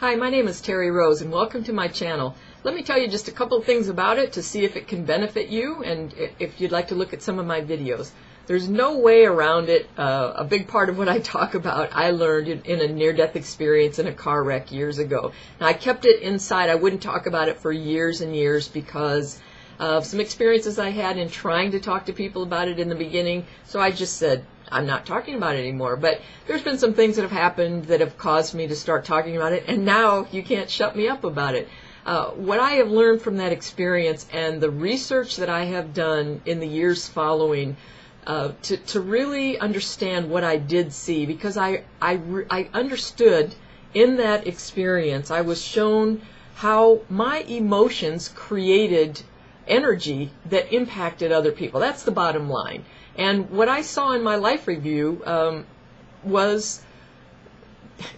Hi, my name is Terry Rose, and welcome to my channel. Let me tell you just a couple things about it to see if it can benefit you and if you'd like to look at some of my videos. There's no way around it. A big part of what I talk about I learned in a near-death experience in a car wreck years ago. Now, I kept it inside. I wouldn't talk about it for years and years because of some experiences I had in trying to talk to people about it in the beginning. So I just said, I'm not talking about it anymore. But there's been some things that have happened that have caused me to start talking about it, and now you can't shut me up about it. What I have learned from that experience and the research that I have done in the years following to really understand what I did see, because I understood in that experience, I was shown how my emotions created energy that impacted other people. That's the bottom line. And what I saw in my life review was,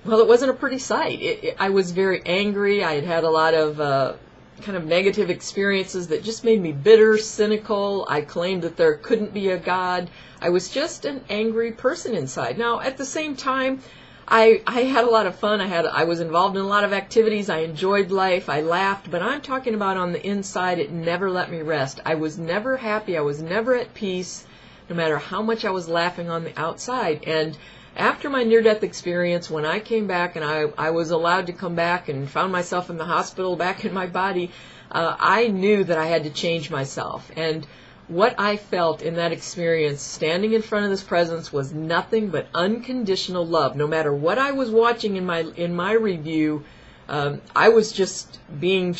well, it wasn't a pretty sight. I was very angry. I had had a lot of kind of negative experiences that just made me bitter, cynical. I claimed that there couldn't be a God. I was just an angry person inside. Now, at the same time, I had a lot of fun. I was involved in a lot of activities. I enjoyed life. I laughed. But I'm talking about on the inside, it never let me rest. I was never happy. I was never at peace, no matter how much I was laughing on the outside. And after my near-death experience, when I came back and I was allowed to come back and found myself in the hospital back in my body, I knew that I had to change myself. And what I felt in that experience, standing in front of this presence, was nothing but unconditional love. No matter what I was watching in my review, I was just being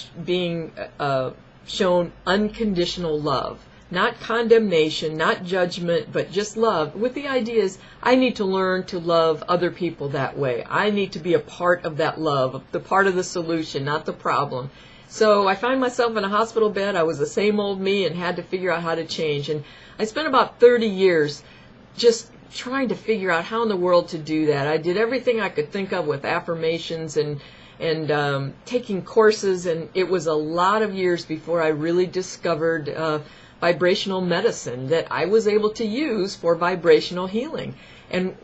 shown unconditional love. Not condemnation, not judgment, but just love. With the idea is, I need to learn to love other people that way. I need to be a part of that love, the part of the solution, not the problem. So I find myself in a hospital bed. I was the same old me and had to figure out how to change. And I spent about 30 years just trying to figure out how in the world to do that. I did everything I could think of with affirmations and taking courses, and it was a lot of years before I really discovered vibrational medicine that I was able to use for vibrational healing. And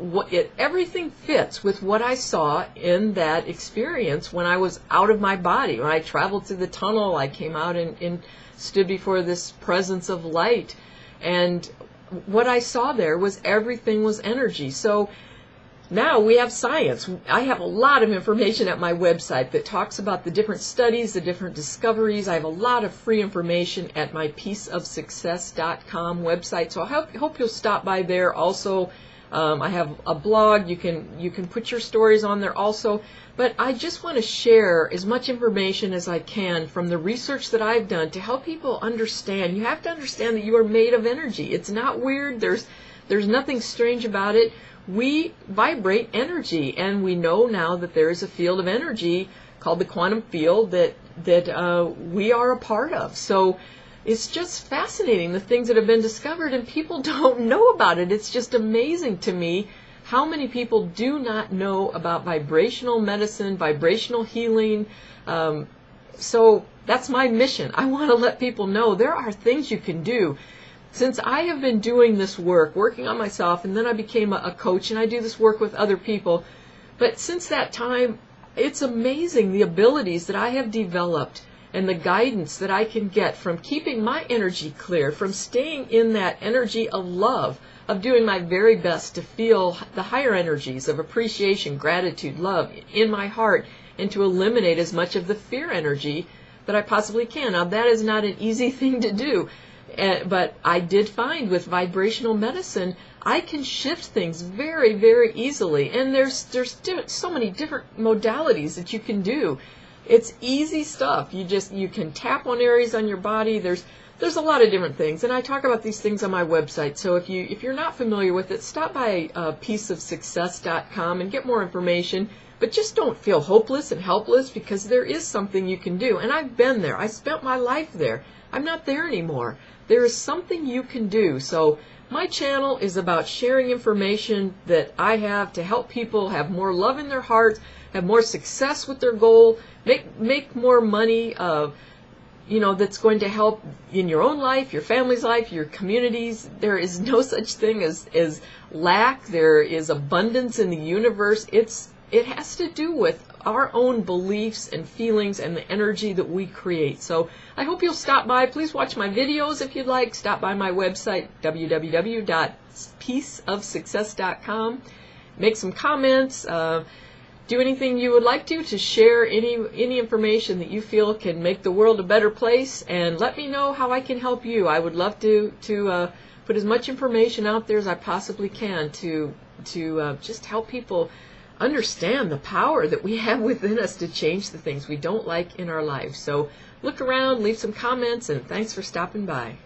everything fits with what I saw in that experience when I was out of my body. When I traveled through the tunnel, I came out and stood before this presence of light. And what I saw there was everything was energy. So now we have science. I have a lot of information at my website that talks about the different studies, the different discoveries. I have a lot of free information at my pieceofsuccess.com website. So I hope you'll stop by there. Also, I have a blog. You can put your stories on there also. But I just want to share as much information as I can from the research that I've done to help people understand. You have to understand that you are made of energy. It's not weird. There's nothing strange about it. We vibrate energy, and we know now that there is a field of energy called the quantum field that we are a part of. So it's just fascinating, the things that have been discovered, and people don't know about it. It's just amazing to me how many people do not know about vibrational medicine, vibrational healing. So that's my mission. I want to let people know there are things you can do. Since I have been doing this work, working on myself, and then I became a coach, and I do this work with other people, but since that time, it's amazing the abilities that I have developed and the guidance that I can get from keeping my energy clear, from staying in that energy of love, of doing my very best to feel the higher energies of appreciation, gratitude, love in my heart, and to eliminate as much of the fear energy that I possibly can. Now, that is not an easy thing to do. But I did find with vibrational medicine, I can shift things very, very easily. And there's so many different modalities that you can do. It's easy stuff. You can tap on areas on your body. There's a lot of different things, and I talk about these things on my website. So if you're not familiar with it, stop by pieceofsuccess.com and get more information. But just don't feel hopeless and helpless, because there is something you can do. And I've been there. I spent my life there. I'm not there anymore. There is something you can do. So my channel is about sharing information that I have to help people have more love in their hearts, have more success with their goal, make more money, that's going to help in your own life, your family's life, your communities. There is no such thing as lack. There is abundance in the universe. It has to do with our own beliefs and feelings and the energy that we create. So I hope you'll stop by. Please watch my videos if you'd like. Stop by my website, www.pieceofsuccess.com. Make some comments. Do anything you would like to share any information that you feel can make the world a better place, and let me know how I can help you. I would love to put as much information out there as I possibly can to just help people understand the power that we have within us to change the things we don't like in our lives. So look around, leave some comments, and thanks for stopping by.